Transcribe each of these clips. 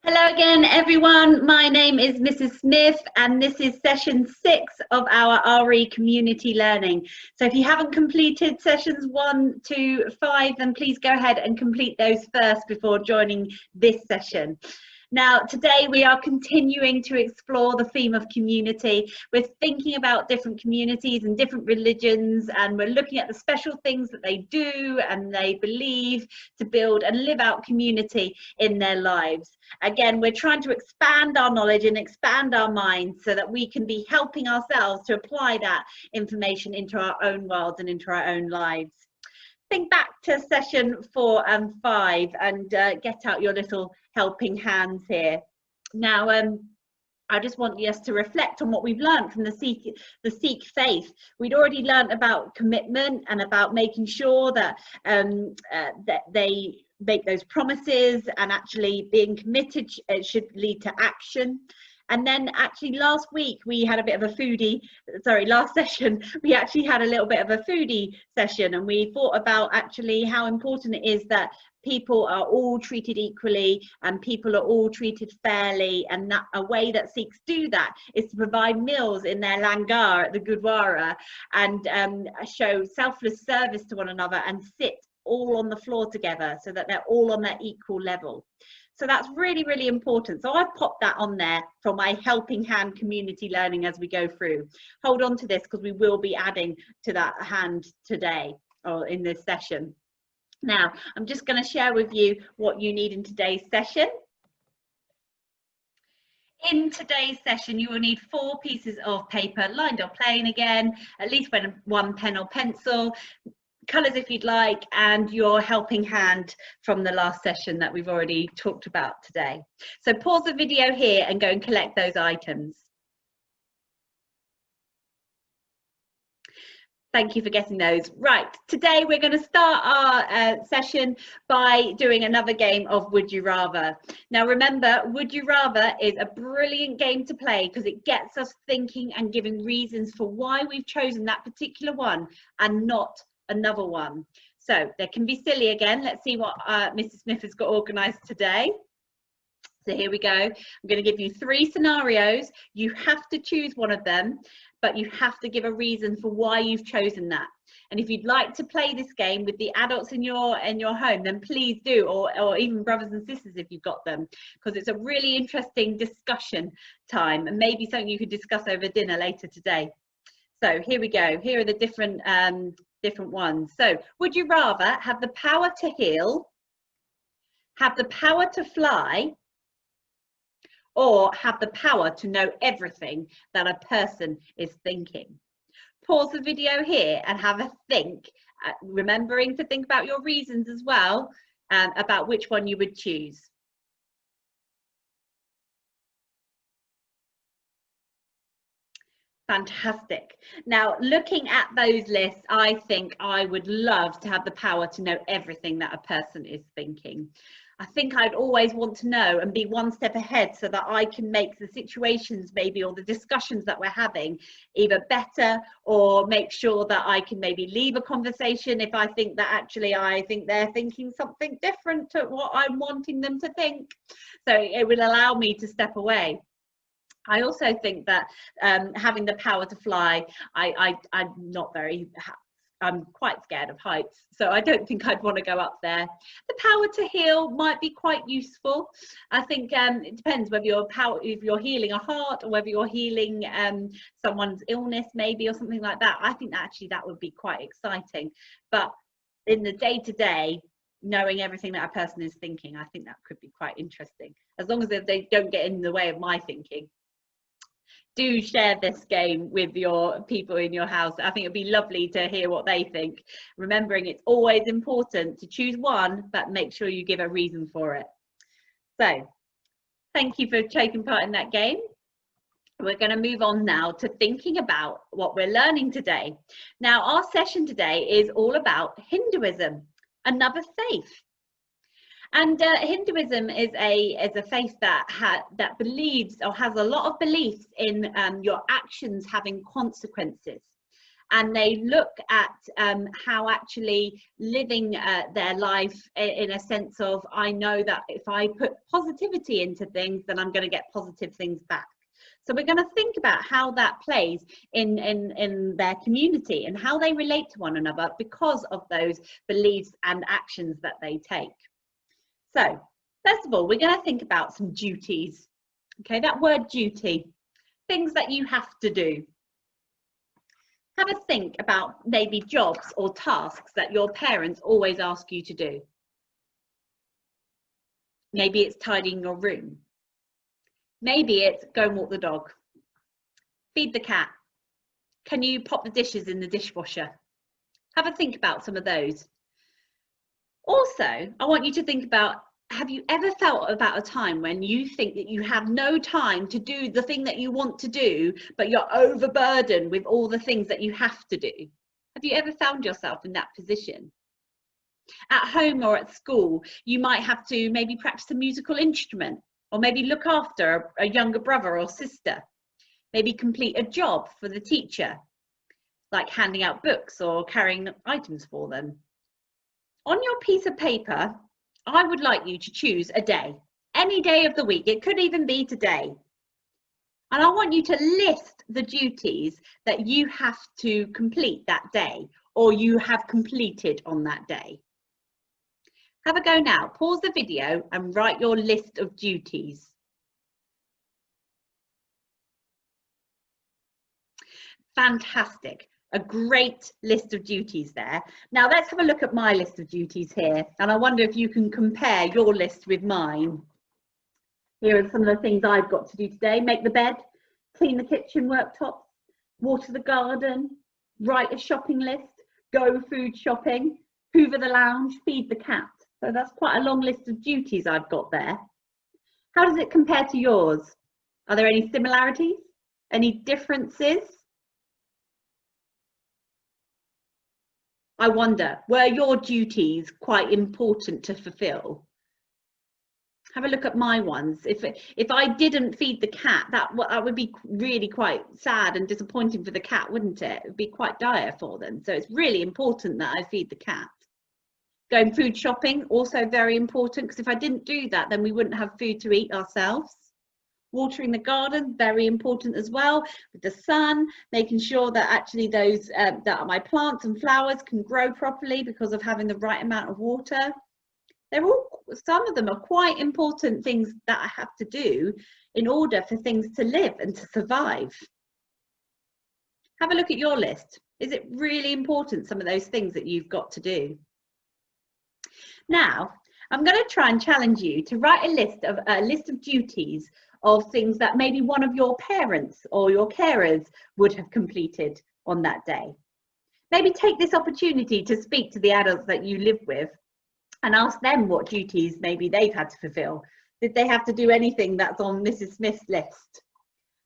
Hello again, everyone. My name is Mrs. Smith, and this is session 6 of our RE community learning. So if you haven't completed sessions 1 to 5, then please go ahead and complete those first before joining this session. Now, today we are continuing to explore the theme of community. We're thinking about different communities and different religions, and we're looking at the special things that they do and they believe to build and live out community in their lives. Again, we're trying to expand our knowledge and expand our minds so that we can be helping ourselves to apply that information into our own worlds and into our own lives. Think back to session 4 and 5 and get out your little helping hands here. Now, I just want us to reflect on what we've learned from the Sikh faith. We'd already learned about commitment and about making sure that that they make those promises, and actually being committed should lead to action. And then actually last week we had a bit of a foodie, sorry, last session we actually had a little bit of a foodie session, and we thought about actually how important it is that people are all treated equally and people are all treated fairly, and that a way that Sikhs do that is to provide meals in their langar at the Gurdwara and show selfless service to one another and sit all on the floor together so that they're all on their equal level. So that's really, really important. So I've popped that on there for my helping hand community learning as we go through. Hold on to this because we will be adding to that hand today or in this session. Now, I'm just going to share with you what you need in today's session. In today's session, you will need 4 pieces of paper, lined or plain again, at least one pen or pencil, colours if you'd like, and your helping hand from the last session that we've already talked about today. So pause the video here and go and collect those items. Thank you for getting those. Right, today we're going to start our session by doing another game of Would You Rather. Now remember, Would You Rather is a brilliant game to play because it gets us thinking and giving reasons for why we've chosen that particular one and not another one. So they can be silly again. Let's see what Mrs. Smith has got organised today. So here we go. I'm going to give you 3 scenarios. You have to choose one of them, but you have to give a reason for why you've chosen that. And if you'd like to play this game with the adults in your home, then please do, or even brothers and sisters if you've got them, because it's a really interesting discussion time and maybe something you could discuss over dinner later today. So here we go. Here are the different ones. So would you rather have the power to heal, have the power to fly, or have the power to know everything that a person is thinking? Pause the video here and have a think, remembering to think about your reasons as well, about which one you would choose. Fantastic. Now, looking at those lists, I think I would love to have the power to know everything that a person is thinking. I think I'd always want to know and be one step ahead so that I can make the situations maybe, or the discussions that we're having, either better, or make sure that I can maybe leave a conversation if I think that actually I think they're thinking something different to what I'm wanting them to think. So it will allow me to step away. I also think that having the power to fly, I'm quite scared of heights, so I don't think I'd want to go up there. The power to heal might be quite useful. I think it depends whether if you're healing a heart or whether you're healing someone's illness maybe, or something like that. I think that actually that would be quite exciting. But in the day-to-day, knowing everything that a person is thinking, I think that could be quite interesting, as long as they don't get in the way of my thinking. Do share this game with your people in your house. I think it'd be lovely to hear what they think. Remembering it's always important to choose one, but make sure you give a reason for it. So thank you for taking part in that game. We're going to move on now to thinking about what we're learning today. Now, our session today is all about Hinduism, another faith. And Hinduism is a faith that believes, or has a lot of beliefs in your actions having consequences. and they look at how actually living their life in a sense of, I know that if I put positivity into things, then I'm going to get positive things back. So we're going to think about how that plays in their community and how they relate to one another because of those beliefs and actions that they take. So first of all, we're going to think about some duties. Okay, that word duty, things that you have to do. Have a think about maybe jobs or tasks that your parents always ask you to do. Maybe it's tidying your room. Maybe it's go and walk the dog, feed the cat. Can you pop the dishes in the dishwasher? Have a think about some of those. Also, I want you to think about, have you ever felt about a time when you think that you have no time to do the thing that you want to do, but you're overburdened with all the things that you have to do? Have you ever found yourself in that position? At home or at school, you might have to maybe practice a musical instrument, or maybe look after a younger brother or sister, maybe complete a job for the teacher, like handing out books or carrying items for them. On your piece of paper, I would like you to choose a day, any day of the week. It could even be today. And I want you to list the duties that you have to complete that day, or you have completed on that day. Have a go now. Pause the video and write your list of duties. Fantastic. A great list of duties there. Now let's have a look at my list of duties here, and I wonder if you can compare your list with mine. Here are some of the things I've got to do today. Make the bed, clean the kitchen worktops, water the garden, write a shopping list, go food shopping, hoover the lounge, feed the cat. So that's quite a long list of duties I've got there. How does it compare to yours? Are there any similarities? Any differences? I wonder, were your duties quite important to fulfill? Have a look at my ones. If I didn't feed the cat, that would be really quite sad and disappointing for the cat, wouldn't it? It would be quite dire for them. So it's really important that I feed the cat. Going food shopping, also very important, because if I didn't do that, then we wouldn't have food to eat ourselves. Watering the garden, very important as well, with the sun, making sure that actually those that my plants and flowers can grow properly because of having the right amount of water. Some of them are quite important things that I have to do in order for things to live and to survive. Have a look at your list. Is it really important, some of those things that you've got to do? Now, I'm going to try and challenge you to write a list of duties of things that maybe one of your parents or your carers would have completed on that day. Maybe take this opportunity to speak to the adults that you live with and ask them what duties maybe they've had to fulfill. Did they have to do anything that's on Mrs. Smith's list?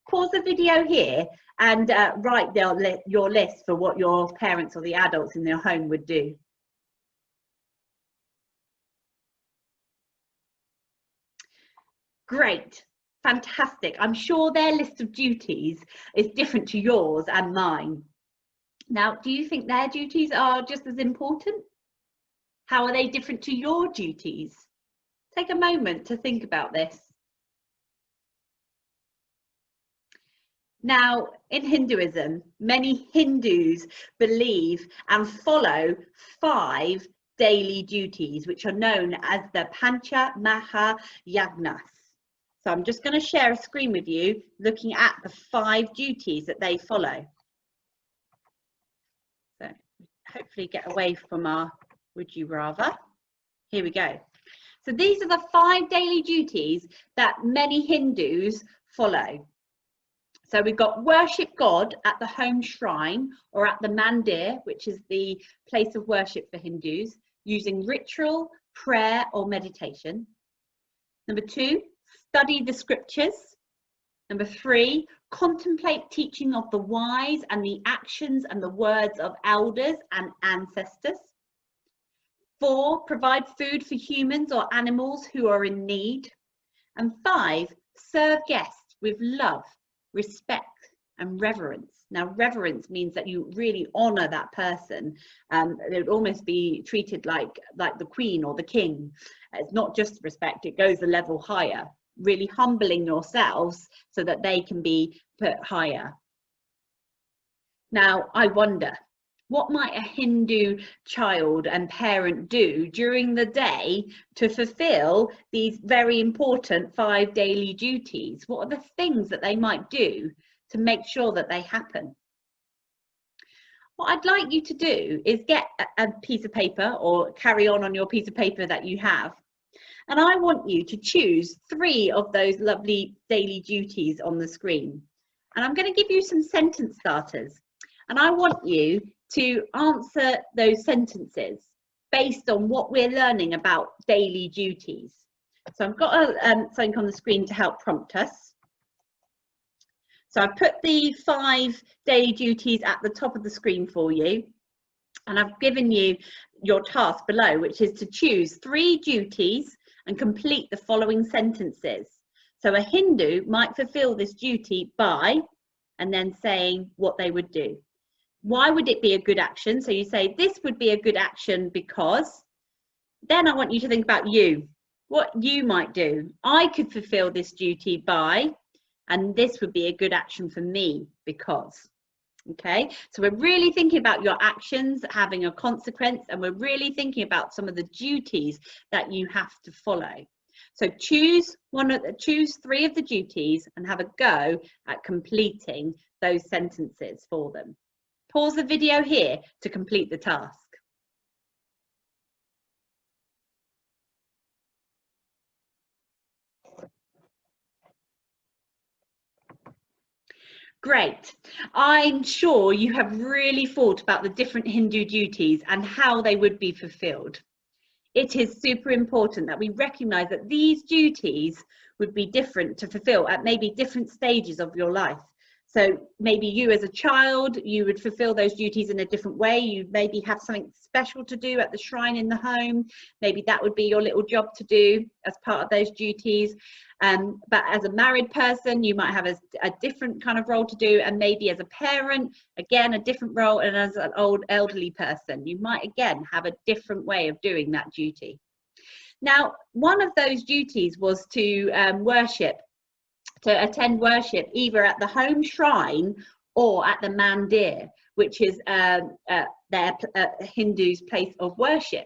Pause the video here and write your list for what your parents or the adults in their home would do. Great, fantastic. I'm sure their list of duties is different to yours and mine. Now, do you think their duties are just as important? How are they different to your duties? Take a moment to think about this. Now, in Hinduism, many Hindus believe and follow 5 daily duties, which are known as the Pancha Mahayagnas. So I'm just going to share a screen with you looking at the 5 duties that they follow. So hopefully get away from our would you rather. Here we go. So these are the 5 daily duties that many Hindus follow. So we've got worship God at the home shrine or at the mandir, which is the place of worship for Hindus, using ritual, prayer or meditation. Number 2, study the scriptures. Number 3, contemplate teaching of the wise and the actions and the words of elders and ancestors. 4, provide food for humans or animals who are in need. And 5, serve guests with love, respect and reverence. Now, reverence means that you really honor that person. They would almost be treated like the queen or the king. It's not just respect, it goes a level higher, really humbling yourselves so that they can be put higher. Now, I wonder, what might a Hindu child and parent do during the day to fulfill these very important 5 daily duties? What are the things that they might do to make sure that they happen? What I'd like you to do is get a piece of paper, or carry on your piece of paper that you have, and I want you to choose 3 of those lovely daily duties on the screen. And I'm going to give you some sentence starters, and I want you to answer those sentences based on what we're learning about daily duties. So I've got something on the screen to help prompt us. So I've put the 5 daily duties at the top of the screen for you, and I've given you your task below, which is to choose 3 duties and complete the following sentences. So a Hindu might fulfill this duty by, and then saying what they would do. Why would it be a good action? So you say, this would be a good action because. Then I want you to think about you, what you might do. I could fulfill this duty by, and this would be a good action for me because. Okay, so we're really thinking about your actions having a consequence, and we're really thinking about some of the duties that you have to follow. So choose 3 of the duties and have a go at completing those sentences for them. Pause the video here to complete the task. Great. I'm sure you have really thought about the different Hindu duties and how they would be fulfilled. It is super important that we recognise that these duties would be different to fulfill at maybe different stages of your life. So maybe you as a child, you would fulfill those duties in a different way. You maybe have something special to do at the shrine in the home. Maybe that would be your little job to do as part of those duties. But as a married person, you might have a different kind of role to do. And maybe as a parent, again, a different role. And as an old elderly person, you might again have a different way of doing that duty. Now, one of those duties was to attend worship either at the home shrine or at the mandir, which is their Hindus' place of worship.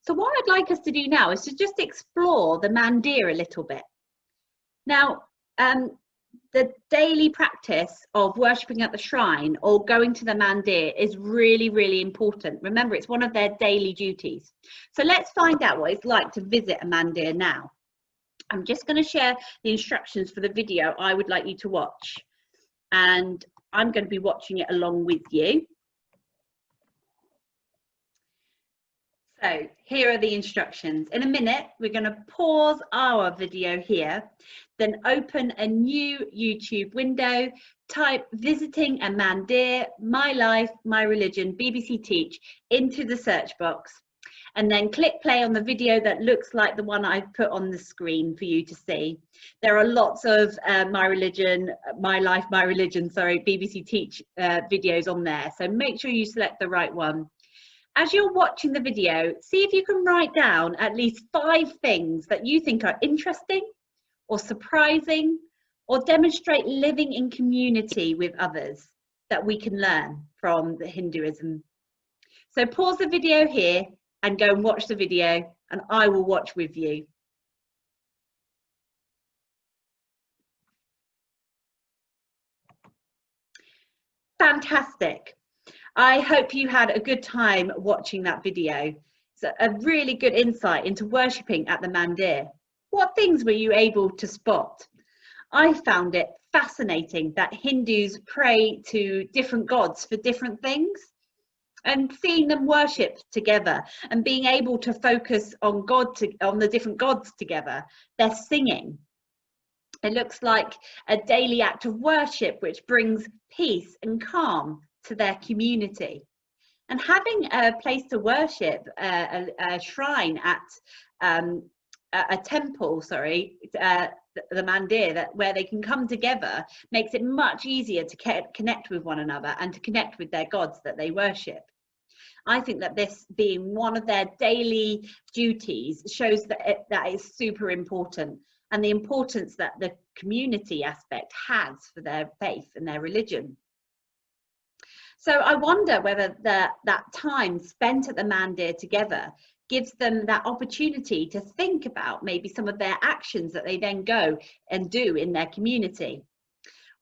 So what I'd like us to do now is to just explore the mandir a little bit. Now, the daily practice of worshipping at the shrine or going to the mandir is really, really important. Remember, it's one of their daily duties. So let's find out what it's like to visit a mandir now. I'm just going to share the instructions for the video I would like you to watch, and I'm going to be watching it along with you. So here are the instructions. In a minute, we're going to pause our video here, then open a new YouTube window, type visiting a mandir, my life, my religion, BBC Teach into the search box, and then click play on the video that looks like the one I've put on the screen for you to see. There are lots of my religion, my life, my religion, sorry, BBC Teach videos on there. So make sure you select the right one. As you're watching the video, see if you can write down at least 5 things that you think are interesting or surprising or demonstrate living in community with others that we can learn from the Hinduism. So pause the video here and go and watch the video, and I will watch with you. Fantastic. I hope you had a good time watching that video. It's a really good insight into worshipping at the mandir. What things were you able to spot? I found it fascinating that Hindus pray to different gods for different things, and seeing them worship together and being able to focus on on the different gods together. They're singing. It looks like a daily act of worship which brings peace and calm to their community. And having a place to worship, a shrine at a temple, sorry, the mandir, where they can come together, makes it much easier to connect with one another and to connect with their gods that they worship. I think that this being one of their daily duties shows that that is super important, and the importance that the community aspect has for their faith and their religion. So I wonder whether that time spent at the mandir together gives them that opportunity to think about maybe some of their actions that they then go and do in their community.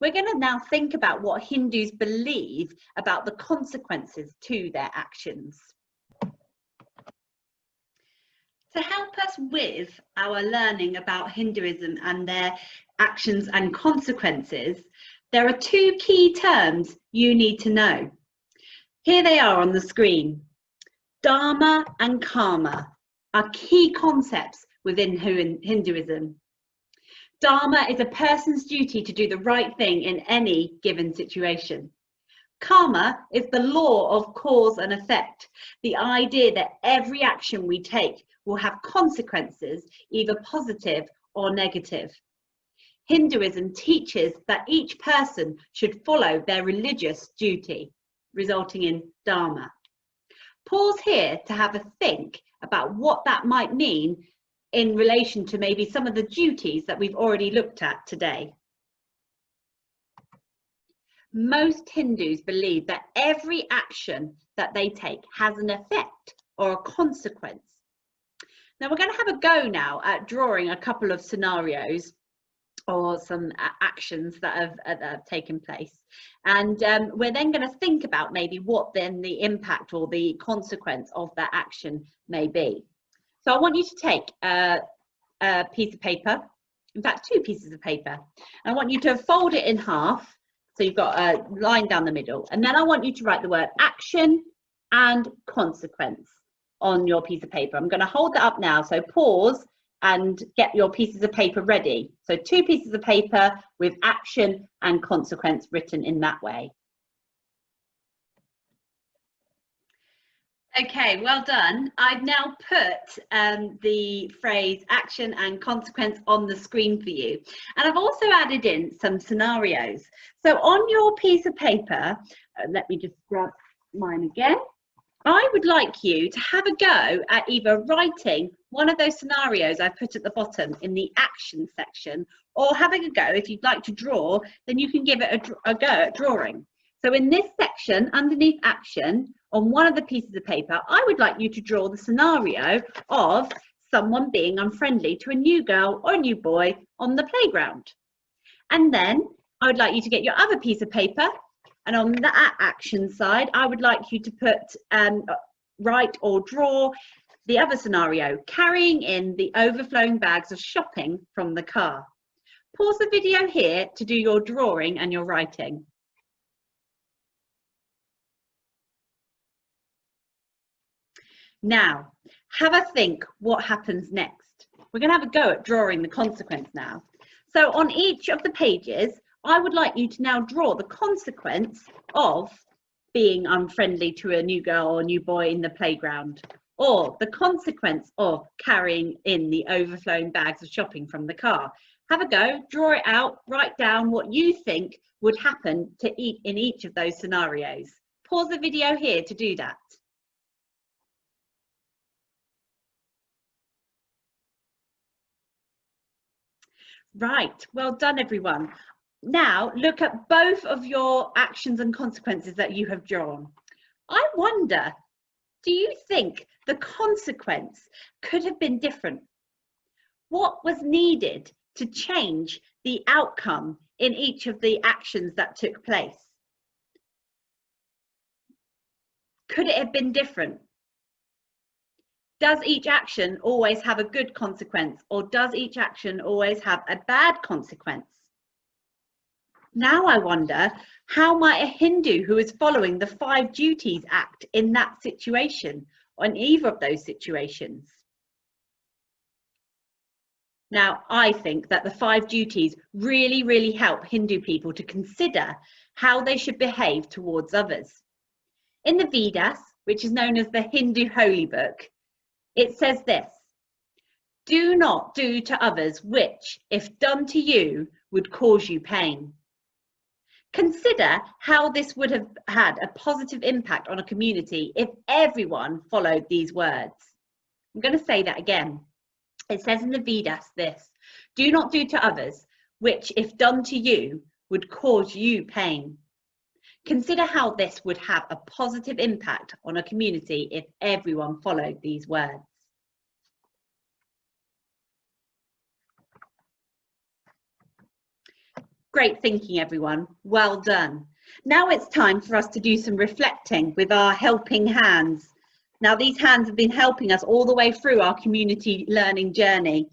We're going to now think about what Hindus believe about the consequences to their actions. To help us with our learning about Hinduism and their actions and consequences, there are two key terms you need to know. Here they are on the screen. Dharma and karma are key concepts within Hinduism. Dharma is a person's duty to do the right thing in any given situation. Karma is the law of cause and effect, the idea that every action we take will have consequences, either positive or negative. Hinduism teaches that each person should follow their religious duty, resulting in Dharma. Pause here to have a think about what that might mean in relation to maybe some of the duties that we've already looked at today. Most Hindus believe that every action that they take has an effect or a consequence. Now we're going to have a go now at drawing a couple of scenarios or some actions that have taken place, and we're then going to think about maybe what then the impact or the consequence of that action may be. So I want you to take a piece of paper, in fact 2 pieces of paper, and I want you to fold it in half so you've got a line down the middle, and then I want you to write the word action and consequence on your piece of paper. I'm going to hold that up now, so pause and get your pieces of paper ready. So 2 pieces of paper with action and consequence written in that way. Okay, well done. I've now put the phrase action and consequence on the screen for you. And I've also added in some scenarios. So on your piece of paper, let me just grab mine again. I would like you to have a go at either writing one of those scenarios I put at the bottom in the action section, or having a go, if you'd like to draw, then you can give it a go at drawing. So in this section, underneath action, on one of the pieces of paper, I would like you to draw the scenario of someone being unfriendly to a new girl or a new boy on the playground. And then I would like you to get your other piece of paper, and on that action side, I would like you to put, write or draw the other scenario, carrying in the overflowing bags of shopping from the car. Pause the video here to do your drawing and your writing. Now, have a think what happens next. We're going to have a go at drawing the consequence now. So on each of the pages, I would like you to now draw the consequence of being unfriendly to a new girl or new boy in the playground, or the consequence of carrying in the overflowing bags of shopping from the car. Have a go, draw it out, write down what you think would happen in each of those scenarios. Pause the video here to do that. Right, well done everyone. Now look at both of your actions and consequences that you have drawn. I wonder, do you think the consequence could have been different? What was needed to change the outcome in each of the actions that took place? Could it have been different? Does each action always have a good consequence, or does each action always have a bad consequence? Now I wonder, how might a Hindu who is following the 5 duties act in that situation, or in either of those situations? Now, I think that the 5 duties really help Hindu people to consider how they should behave towards others. In the Vedas, which is known as the Hindu holy book, it says this: Do not do to others which, if done to you, would cause you pain. Consider how this would have had a positive impact on a community if everyone followed these words. I'm going to say that again. It says in the Vedas this: do not do to others which, if done to you, would cause you pain. Consider how this would have a positive impact on a community if everyone followed these words. Great thinking, everyone. Well done. Now it's time for us to do some reflecting with our helping hands. Now, these hands have been helping us all the way through our community learning journey.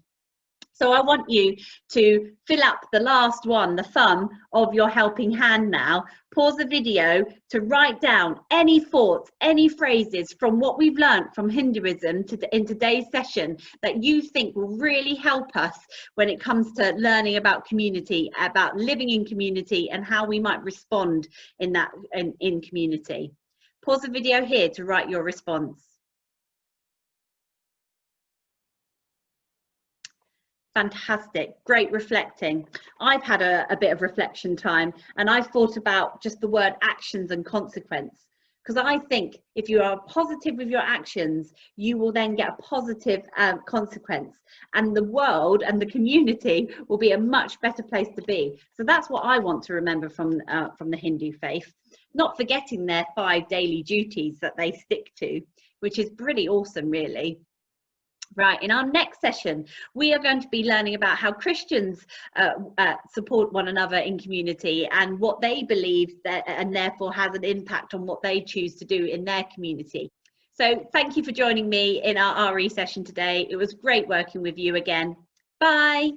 So I want you to fill up the last one, the thumb of your helping hand now. Pause the video to write down any thoughts, any phrases from what we've learned from Hinduism in today's session that you think will really help us when it comes to learning about community, about living in community, and how we might respond in community. Pause the video here to write your response. Fantastic, great reflecting. I've had a bit of reflection time, and I've thought about just the word actions and consequence, because I think if you are positive with your actions, you will then get a positive consequence, and the world and the community will be a much better place to be. So that's what I want to remember from the Hindu faith, not forgetting their 5 daily duties that they stick to, which is pretty awesome, really. Right, in our next session, we are going to be learning about how Christians support one another in community and what they believe that, and therefore has an impact on what they choose to do in their community. So thank you for joining me in our RE session today. It was great working with you again. Bye.